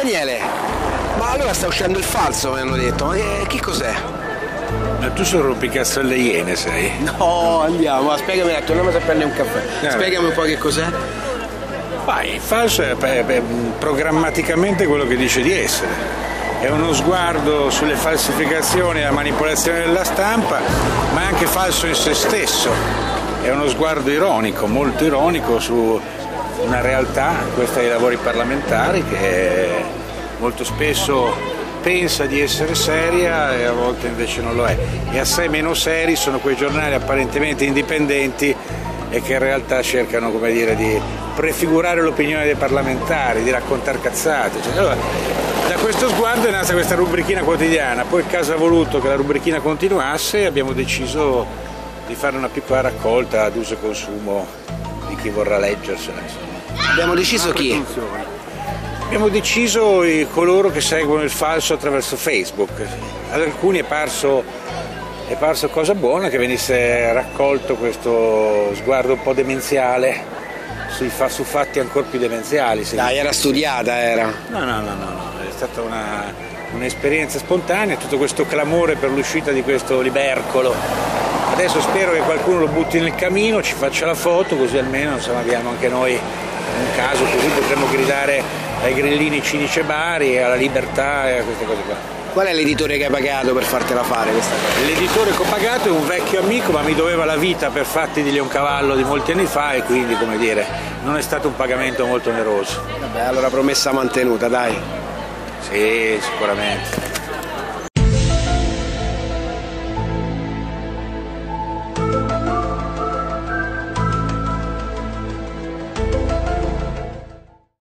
Daniele, ma allora sta uscendo il falso, mi hanno detto, ma che cos'è? Ma tu sei un rompicazzo alle Iene, sei? No, andiamo, spiegami, torniamo a prendere un caffè. Spiegami un po' che cos'è. Vai, il falso è programmaticamente quello che dice di essere. È uno sguardo sulle falsificazioni e la manipolazione della stampa, ma è anche falso in se stesso. È uno sguardo ironico, molto ironico su una realtà, questa dei lavori parlamentari, che molto spesso pensa di essere seria e a volte invece non lo è. E assai meno seri sono quei giornali apparentemente indipendenti e che in realtà cercano, come dire, di prefigurare l'opinione dei parlamentari, di raccontare cazzate. Allora, da questo sguardo è nata questa rubrichina quotidiana, poi il caso ha voluto che la rubrichina continuasse e abbiamo deciso di fare una piccola raccolta ad uso e consumo di chi vorrà leggersela. Abbiamo deciso chi? Abbiamo deciso coloro che seguono il falso attraverso Facebook. Ad alcuni è parso cosa buona che venisse raccolto questo sguardo un po' demenziale su fatti ancora più demenziali. Dai, era studiata, era. No, è stata un'esperienza spontanea, tutto questo clamore per l'uscita di questo libercolo. Adesso spero che qualcuno lo butti nel camino, ci faccia la foto, così almeno insomma, abbiamo anche noi un caso, così potremmo gridare ai grillini cinici e bari, alla libertà e a queste cose qua. Qual è l'editore che hai pagato per fartela fare questa cosa? L'editore che ho pagato è un vecchio amico, ma mi doveva la vita per fatti di Leoncavallo di molti anni fa e quindi, come dire, non è stato un pagamento molto oneroso. Vabbè, allora promessa mantenuta, dai. Sì, sicuramente.